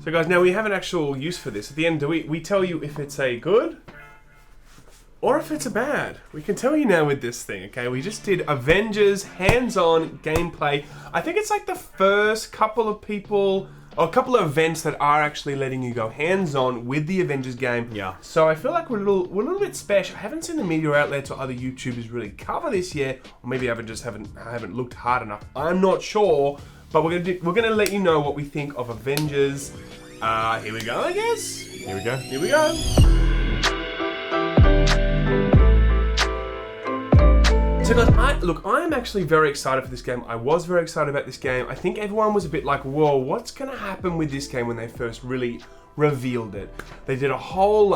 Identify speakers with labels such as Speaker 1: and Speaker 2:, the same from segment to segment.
Speaker 1: So guys, now we have an actual use for this. At the end, do we tell you if it's a good or if it's a bad? We can tell you now with this thing, okay? We just did Avengers hands-on gameplay. I think it's like the first couple of people, or a couple of events that are actually letting you go hands-on with the Avengers game.
Speaker 2: Yeah.
Speaker 1: So I feel like we're a little bit special. I haven't seen the media outlets or other YouTubers really cover this yet, or maybe I haven't looked hard enough. I'm not sure, but we're gonna let you know what we think of Avengers. Here we go, I guess.
Speaker 2: Here we go.
Speaker 1: Here we go. So guys, I am actually very excited for this game. I was very excited about this game. I think everyone was a bit like, whoa, what's gonna happen with this game when they first really revealed it? They did a whole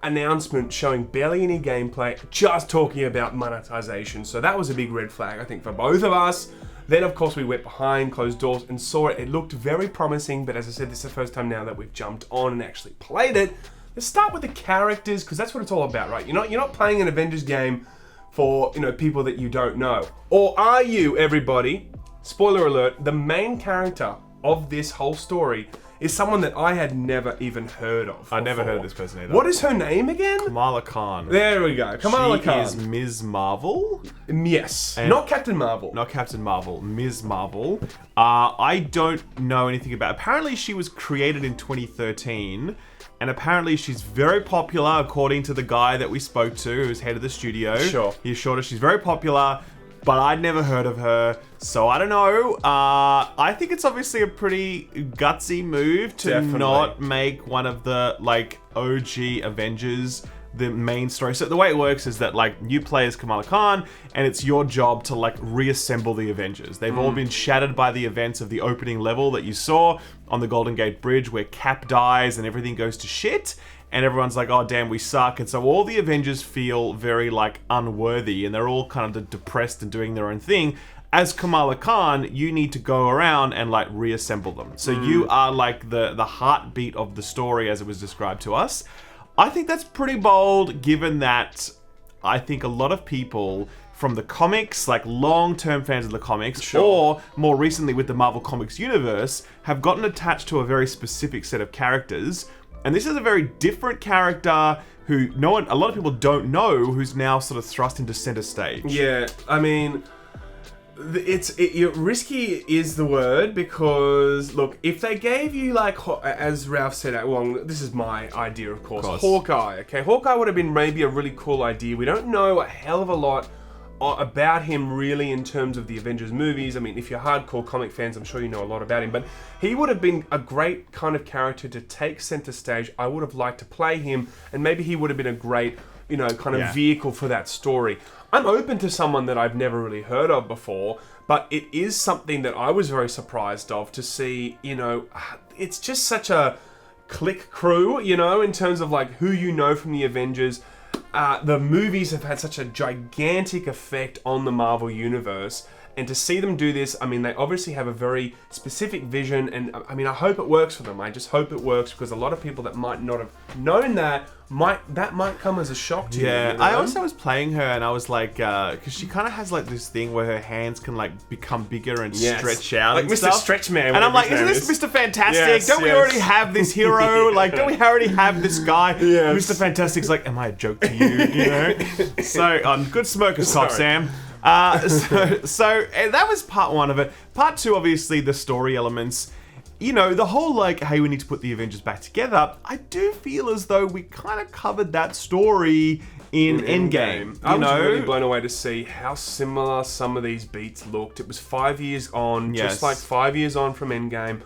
Speaker 1: announcement showing barely any gameplay, just talking about monetization. So that was a big red flag, I think, for both of us. Then of course we went behind closed doors and saw it. It looked very promising, but as I said, this is the first time now that we've jumped on and actually played it. Let's start with the characters, because that's what it's all about, right? You're not playing an Avengers game for, people that you don't know. Or are you, everybody? Spoiler alert, the main character of this whole story is someone that I had never even heard of.
Speaker 2: I never heard of this person either.
Speaker 1: What is her name again?
Speaker 2: Kamala Khan.
Speaker 1: There we go. Kamala Khan.
Speaker 2: She is Ms. Marvel.
Speaker 1: Yes.
Speaker 2: And
Speaker 1: not Captain Marvel.
Speaker 2: Not Captain Marvel. Ms. Marvel. I don't know anything about. Apparently she was created in 2013. And apparently she's very popular, according to the guy that we spoke to, who's head of the studio.
Speaker 1: Sure.
Speaker 2: He assured us she's very popular, but I'd never heard of her, so I don't know. I think it's obviously a pretty gutsy move to not make one of the, OG Avengers the main story. So the way it works is that, you play as Kamala Khan, and it's your job to, reassemble the Avengers. They've all been shattered by the events of the opening level that you saw on the Golden Gate Bridge, where Cap dies and everything goes to shit, and everyone's like, oh damn, we suck. And so all the Avengers feel very, unworthy, and they're all kind of depressed and doing their own thing. As Kamala Khan, you need to go around and, reassemble them. So you are, the heartbeat of the story as it was described to us. I think that's pretty bold, given that I think a lot of people from the comics, long-term fans of the comics, or more recently with the Marvel Comics universe, have gotten attached to a very specific set of characters. And this is a very different character who a lot of people don't know, who's now sort of thrust into center stage.
Speaker 1: Yeah, I mean, risky is the word, because look, if they gave you as Ralph said, well, this is my idea, of course. Hawkeye. Okay, Hawkeye would have been maybe a really cool idea. We don't know a hell of a lot about him really in terms of the Avengers movies. I mean, if you're hardcore comic fans, I'm sure you know a lot about him, but he would have been a great kind of character to take center stage. I would have liked to play him, and maybe he would have been a great vehicle for that story. I'm open to someone that I've never really heard of before, but it is something that I was very surprised of to see. It's just such a click crew, in terms of who from the Avengers. The movies have had such a gigantic effect on the Marvel universe, and to see them do this, I mean, they obviously have a very specific vision, and I mean, I hope it works for them. I just hope it works, because a lot of people that might not have known that might come as a shock to you.
Speaker 2: Yeah, I also was playing her, and I was like, because she kind of has this thing where her hands can become bigger and stretch out,
Speaker 1: like
Speaker 2: and
Speaker 1: Mr.
Speaker 2: stuff.
Speaker 1: Stretch Man.
Speaker 2: And I'm like, isn't this Mr. Fantastic?
Speaker 1: Yes,
Speaker 2: don't we already have this hero? Don't we already have this guy?
Speaker 1: Yes.
Speaker 2: Mr. Fantastic's like, am I a joke to you? So, good smoker cock, Sam. So that was part one of it. Part two, obviously, the story elements. The whole hey, we need to put the Avengers back together. I do feel as though we kind of covered that story in Endgame.
Speaker 1: I was really blown away to see how similar some of these beats looked. It was 5 years on, just 5 years on from Endgame.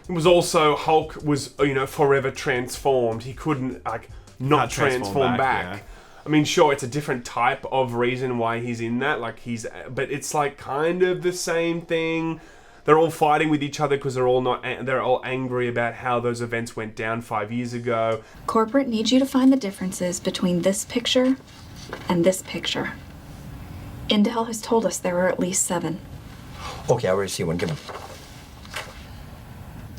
Speaker 1: It was also, Hulk was, forever transformed. He couldn't, not transform back. Yeah. I mean, sure, it's a different type of reason why he's in that. But it's kind of the same thing. They're all fighting with each other because they're all angry about how those events went down 5 years ago.
Speaker 3: Corporate needs you to find the differences between this picture and this picture. Intel has told us there are at least 7.
Speaker 4: Okay, I already see one. Give them.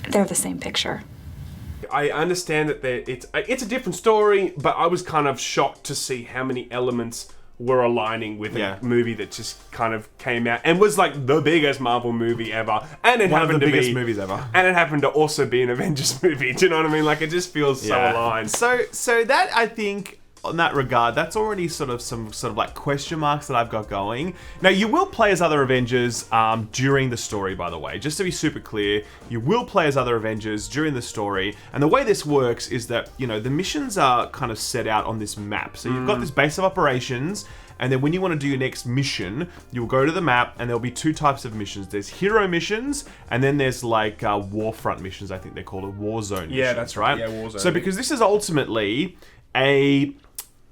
Speaker 3: They're the same picture.
Speaker 1: I understand that it's a different story, but I was kind of shocked to see how many elements were aligning with
Speaker 2: Yeah.
Speaker 1: a movie that just kind of came out and was like the biggest Marvel movie ever. And it
Speaker 2: One of
Speaker 1: happened
Speaker 2: the
Speaker 1: to
Speaker 2: biggest
Speaker 1: be,
Speaker 2: movies ever.
Speaker 1: And it happened to also be an Avengers movie. Do you know what I mean? Like, it just feels so aligned.
Speaker 2: So that, I think, on that regard, that's already sort of some sort of like question marks that I've got going. Now, you will play as other Avengers during the story, by the way. Just to be super clear, you will play as other Avengers during the story. And the way this works is that, you know, the missions are kind of set out on this map. So you've got this base of operations, and then when you want to do your next mission, you'll go to the map, and there'll be two types of missions. There's hero missions, and then there's like warfront missions, I think they're called, or warzone missions.
Speaker 1: Yeah, that's
Speaker 2: right.
Speaker 1: Yeah, warzone.
Speaker 2: So because this is ultimately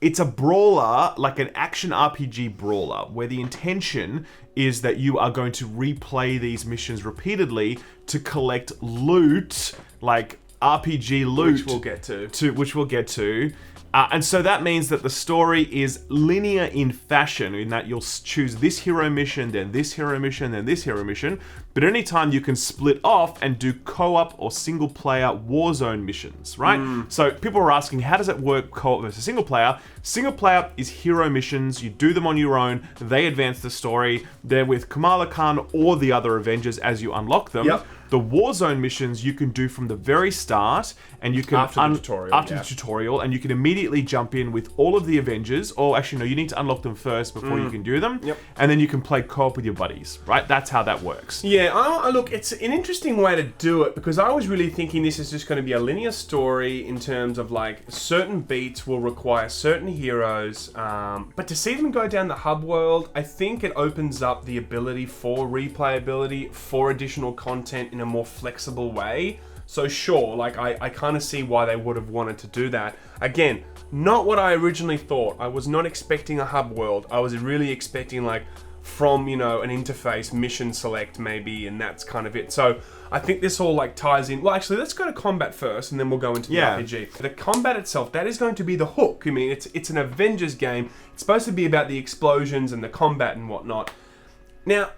Speaker 2: it's a brawler, like an action RPG brawler, where the intention is that you are going to replay these missions repeatedly to collect loot, like RPG loot.
Speaker 1: Which we'll get to.
Speaker 2: Which we'll get to. And so that means that the story is linear in fashion, in that you'll choose this hero mission, then this hero mission, then this hero mission. But anytime you can split off and do co-op or single-player Warzone missions, right? So people are asking, how does it work co-op versus single-player? Single-player is hero missions. You do them on your own. They advance the story. They're with Kamala Khan or the other Avengers as you unlock them.
Speaker 1: Yep.
Speaker 2: The Warzone missions you can do from the very start, and you can
Speaker 1: After the
Speaker 2: tutorial, and you can immediately jump in with all of the Avengers. Or actually, no, you need to unlock them first before you can do them.
Speaker 1: Yep.
Speaker 2: And then you can play co-op with your buddies, right? That's how that works.
Speaker 1: Yeah, look, it's an interesting way to do it because I was really thinking this is just going to be a linear story in terms of like certain beats will require certain heroes, but to see them go down the hub world, I think it opens up the ability for replayability, for additional content in a more flexible way. So sure, like I kind of see why they would have wanted to do that. Again, not what I originally thought. I was not expecting a hub world. I was really expecting like from, you know, an interface, mission select maybe, and that's kind of it. So I think this all like ties in. Well, actually, let's go to combat first, and then we'll go into the RPG. The combat itself, that is going to be the hook. I mean, it's an Avengers game. It's supposed to be about the explosions and the combat and whatnot. Now,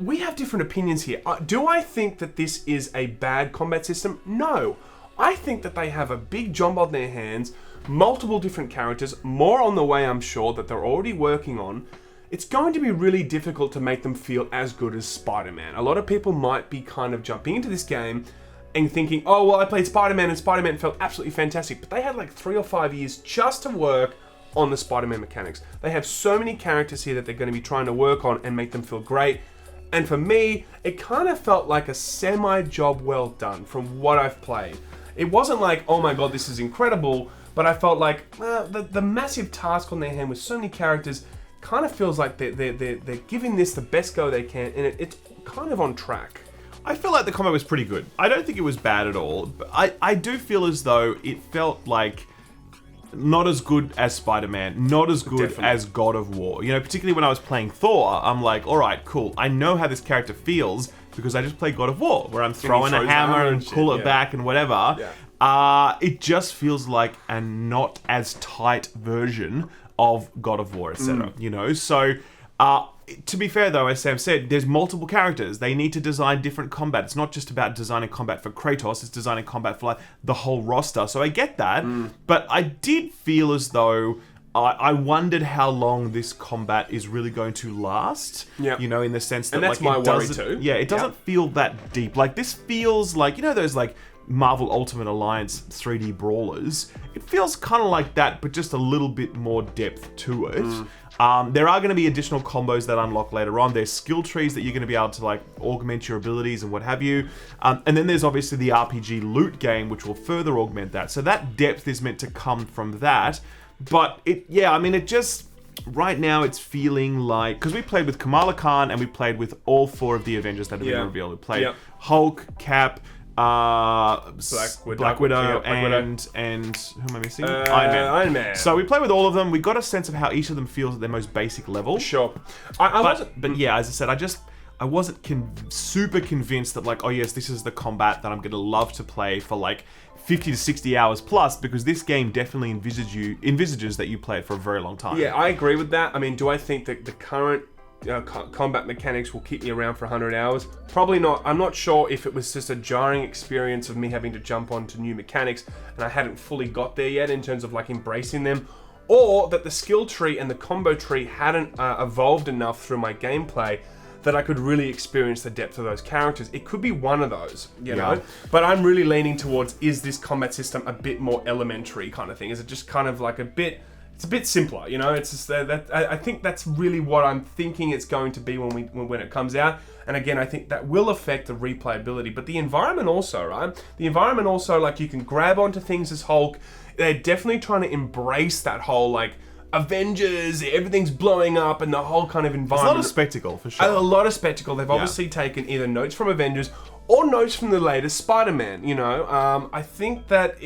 Speaker 1: we have different opinions here. Do I think that this is a bad combat system? No. I think that they have a big job on their hands, multiple different characters, more on the way, I'm sure, that they're already working on. It's going to be really difficult to make them feel as good as Spider-Man. A lot of people might be kind of jumping into this game and thinking, oh, well, I played Spider-Man and Spider-Man felt absolutely fantastic. But they had like 3 or 5 years just to work on the Spider-Man mechanics. They have so many characters here that they're going to be trying to work on and make them feel great. And for me, it kind of felt like a semi-job well done from what I've played. It wasn't like, oh my god, this is incredible, but I felt like the massive task on their hand with so many characters kind of feels like they're giving this the best go they can, and it's kind of on track.
Speaker 2: I feel like the combat was pretty good. I don't think it was bad at all. But I do feel as though it felt like not as good as Spider-Man, not as good as God of War. You know, particularly when I was playing Thor, I'm like, all right, cool. I know how this character feels because I just played God of War, where I'm throwing a hammer and pull it back and whatever.
Speaker 1: Yeah.
Speaker 2: It just feels like a not as tight version of God of War, etc. You know, so to be fair though, as Sam said, there's multiple characters. They need to design different combat. It's not just about designing combat for Kratos, it's designing combat for like the whole roster. So I get that, but I did feel as though I wondered how long this combat is really going to last.
Speaker 1: Yeah.
Speaker 2: You know, in the sense that
Speaker 1: and that's
Speaker 2: like
Speaker 1: my worry too.
Speaker 2: Yeah, it doesn't feel that deep. Like this feels like, you know, those like Marvel Ultimate Alliance 3D brawlers. It feels kind of like that, but just a little bit more depth to it. There are going to be additional combos that unlock later on. There's skill trees that you're going to be able to like augment your abilities and what have you. And then there's obviously the RPG loot game, which will further augment that. So that depth is meant to come from that. But it just, right now it's feeling like, because we played with Kamala Khan and we played with all 4 of the Avengers that have been revealed. We played Hulk, Cap, Black Widow, and who am I missing?
Speaker 1: Iron Man.
Speaker 2: So we played with all of them. We got a sense of how each of them feels at their most basic level.
Speaker 1: Sure.
Speaker 2: But yeah, as I said, I wasn't super convinced that like, oh yes, this is the combat that I'm going to love to play for like 50 to 60 hours plus, because this game definitely envisages that you play it for a very long time.
Speaker 1: Yeah, I agree with that. I mean, do I think that the current combat mechanics will keep me around for 100 hours? Probably not. I'm not sure if it was just a jarring experience of me having to jump onto new mechanics and I hadn't fully got there yet in terms of like embracing them, or that the skill tree and the combo tree hadn't evolved enough through my gameplay that I could really experience the depth of those characters. It could be one of those, you know? But I'm really leaning towards, is this combat system a bit more elementary kind of thing? Is it just kind of like it's a bit simpler, you know? It's just I think that's really what I'm thinking it's going to be when it comes out. And again, I think that will affect the replayability, but the environment also, right? The environment also, like, you can grab onto things as Hulk. They're definitely trying to embrace that whole, like, Avengers, everything's blowing up, and the whole kind of environment.
Speaker 2: It's a lot of spectacle, for sure.
Speaker 1: A lot of spectacle. They've obviously taken either notes from Avengers or notes from the latest Spider-Man, you know? I think that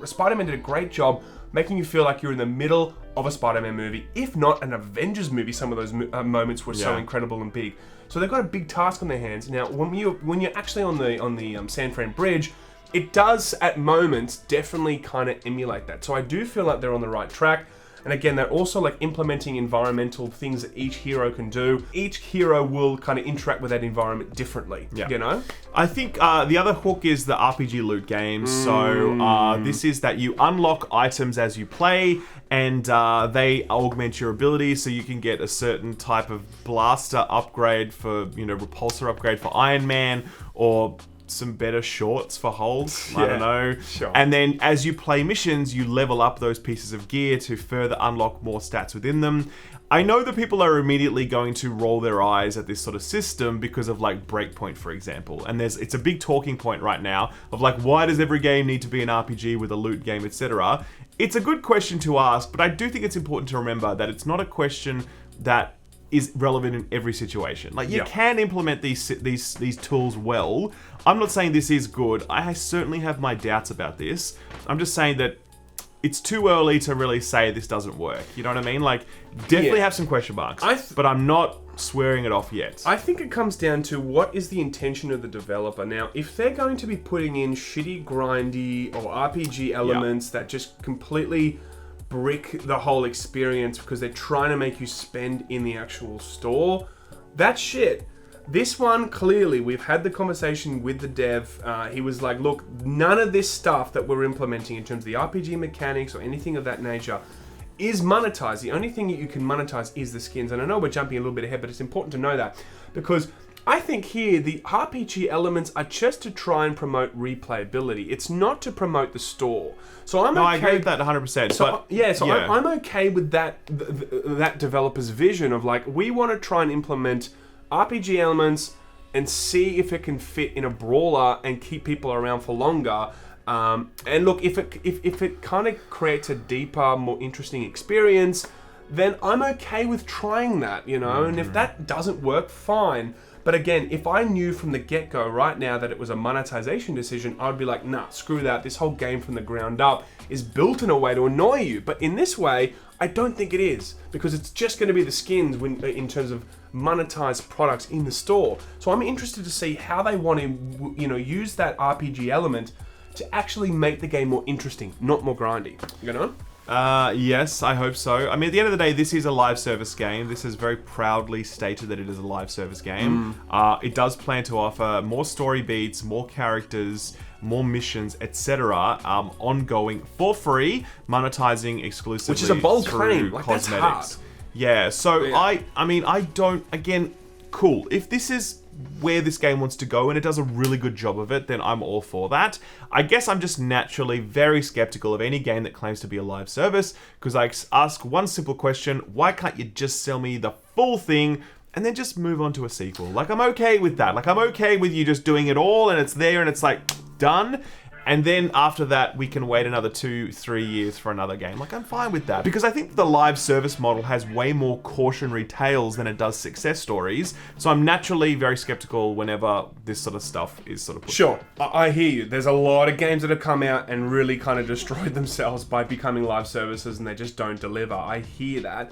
Speaker 1: Spider-Man did a great job making you feel like you're in the middle of a Spider-Man movie, if not an Avengers movie. Some of those moments were so incredible and big. So they've got a big task on their hands. Now, when you're actually on the San Fran Bridge, it does, at moments, definitely kind of emulate that. So I do feel like they're on the right track. And again, they're also like implementing environmental things that each hero can do. Each hero will kind of interact with that environment differently, you know?
Speaker 2: I think the other hook is the RPG loot game. So this is that you unlock items as you play, and they augment your abilities, so you can get a certain type of blaster upgrade for, you know, repulsor upgrade for Iron Man, or some better shorts for Hulk, I don't know.
Speaker 1: Sure.
Speaker 2: And then as you play missions, you level up those pieces of gear to further unlock more stats within them. I know that people are immediately going to roll their eyes at this sort of system because of, like, Breakpoint, for example. And it's a big talking point right now of, like, why does every game need to be an RPG with a loot game, etc.? It's a good question to ask, but I do think it's important to remember that it's not a question that is relevant in every situation. Like, you can implement these tools well. I'm not saying this is good. I certainly have my doubts about this. I'm just saying that it's too early to really say this doesn't work. You know what I mean? Like, definitely have some question marks, but I'm not swearing it off yet.
Speaker 1: I think it comes down to what is the intention of the developer. Now, if they're going to be putting in shitty, grindy, or RPG elements that just completely brick the whole experience because they're trying to make you spend in the actual store, that's shit. This one, clearly, we've had the conversation with the dev. He was like, look, none of this stuff that we're implementing in terms of the RPG mechanics or anything of that nature is monetized. The only thing that you can monetize is the skins. And I know we're jumping a little bit ahead, but it's important to know that, because I think here the RPG elements are just to try and promote replayability. It's not to promote the store. So I'm okay.
Speaker 2: I agree with that 100%.
Speaker 1: So I'm okay with that developer's vision of, like, we want to try and implement RPG elements and see if it can fit in a brawler and keep people around for longer. And look, if it kind of creates a deeper, more interesting experience, then I'm okay with trying that, you know. And if that doesn't work, fine. But again, if I knew from the get-go right now that it was a monetization decision, I'd be like, nah, screw that. This whole game from the ground up is built in a way to annoy you. But in this way, I don't think it is, because it's just going to be the skins in terms of monetized products in the store. So I'm interested to see how they want to, you know, use that RPG element to actually make the game more interesting, not more grindy. You know?
Speaker 2: Yes, I hope so. I mean, at the end of the day, this is a live service game. This is very proudly stated that it is a live service game. It does plan to offer more story beats, more characters, more missions, etc. Ongoing for free, monetizing exclusively,
Speaker 1: which is a bold claim.
Speaker 2: Like,
Speaker 1: cosmetics.
Speaker 2: That's hard. Yeah, so yeah. I mean, I don't, again, cool. If this is where this game wants to go and it does a really good job of it, then I'm all for that. I guess I'm just naturally very skeptical of any game that claims to be a live service, because I ask one simple question: why can't you just sell me the full thing and then just move on to a sequel? Like, I'm okay with that. Like, I'm okay with you just doing it all and it's there and it's like done, and then after that we can wait another 2-3 years for another game. Like, I'm fine with that, because I think the live service model has way more cautionary tales than it does success stories. So I'm naturally very skeptical whenever this sort of stuff is sort of put.
Speaker 1: Sure, I hear you. There's a lot of games that have come out and really kind of destroyed themselves by becoming live services, and they just don't deliver. I hear that.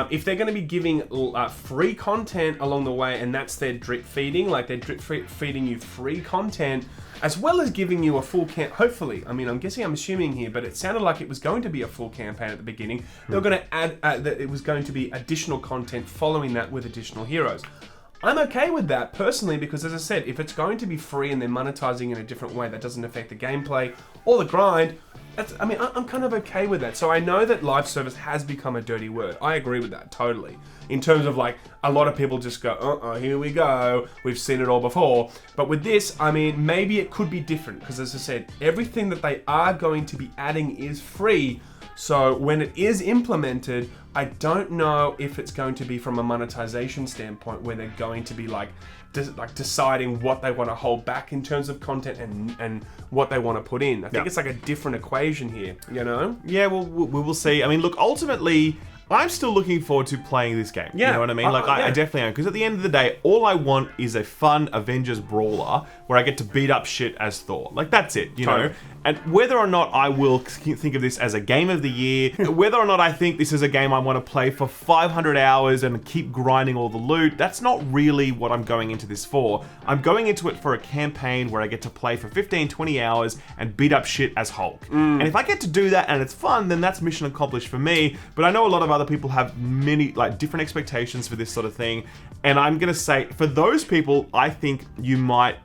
Speaker 1: If they're going to be giving free content along the way, and that's their drip feeding, like they're drip feeding you free content, as well as giving you a full hopefully, I mean, I'm assuming here, but it sounded like it was going to be a full campaign at the beginning. They were going to add, that it was going to be additional content following that with additional heroes. I'm okay with that personally, because as I said, if it's going to be free and they're monetizing in a different way that doesn't affect the gameplay or the grind, I'm kind of okay with that. So I know that live service has become a dirty word. I agree with that totally. In terms of like, a lot of people just go, here we go. We've seen it all before. But with this, I mean, maybe it could be different because, as I said, everything that they are going to be adding is free. So when it is implemented, I don't know if it's going to be from a monetization standpoint where they're going to be like deciding what they want to hold back in terms of content and what they want to put in. I think it's like a different equation here, you know?
Speaker 2: Yeah, well, we will see. I mean, look, ultimately, I'm still looking forward to playing this game.
Speaker 1: Yeah.
Speaker 2: You know what I mean? I definitely am. Because at the end of the day, all I want is a fun Avengers brawler where I get to beat up shit as Thor. Like, that's it, you know? And whether or not I will think of this as a game of the year, whether or not I think this is a game I want to play for 500 hours and keep grinding all the loot, that's not really what I'm going into this for. I'm going into it for a campaign where I get to play for 15, 20 hours and beat up shit as Hulk. And if I get to do that and it's fun, then that's mission accomplished for me. But I know a lot of other people have many, like, different expectations for this sort of thing. And I'm going to say, for those people, I think you might...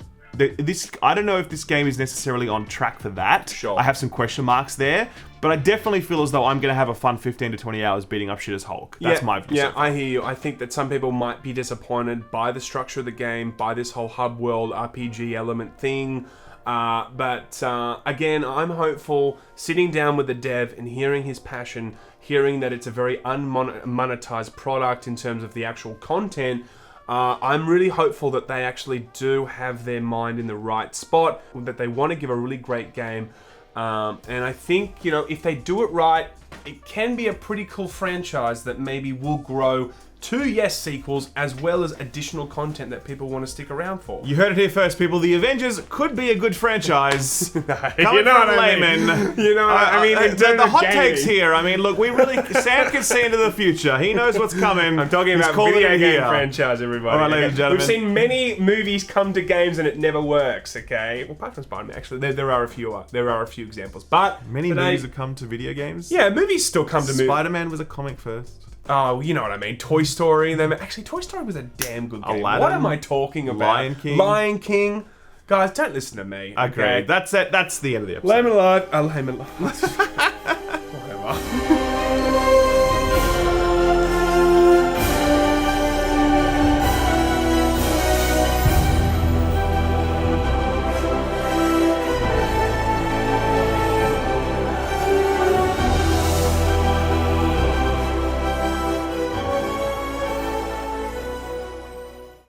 Speaker 2: I don't know if this game is necessarily on track for that.
Speaker 1: Sure.
Speaker 2: I have some question marks there, but I definitely feel as though I'm going to have a fun 15 to 20 hours beating up shit as Hulk. That's my view.
Speaker 1: Yeah, I hear you. I think that some people might be disappointed by the structure of the game, by this whole hub world RPG element thing. But again, I'm hopeful, sitting down with the dev and hearing his passion, hearing that it's a very unmonetized product in terms of the actual content. I'm really hopeful that they actually do have their mind in the right spot, that they want to give a really great game. And I think, you know, if they do it right, it can be a pretty cool franchise that maybe will grow to, sequels, as well as additional content that people want to stick around for.
Speaker 2: You heard it here first, people. The Avengers could be a good franchise.
Speaker 1: You know what I mean? You know what I mean?
Speaker 2: The hot takes here. I mean, look, Sam can see into the future. He knows what's coming.
Speaker 1: I'm talking about video game franchise, everybody.
Speaker 2: All right, ladies and gentlemen.
Speaker 1: We've seen many movies come to games and it never works, okay? Well, apart from Spider-Man, actually, there are a few examples. But
Speaker 2: many movies have come to video games.
Speaker 1: Yeah, movies still come to movies.
Speaker 2: Spider-Man was a comic first.
Speaker 1: Oh, you know what I mean. Toy Story. Actually, Toy Story was a damn good game.
Speaker 2: Aladdin,
Speaker 1: what am I talking about? Lion King. Guys, don't listen to me.
Speaker 2: I agree.
Speaker 1: Okay?
Speaker 2: That's it. That's the end of the episode.
Speaker 1: Laymen alive. Laymen alive. Whatever.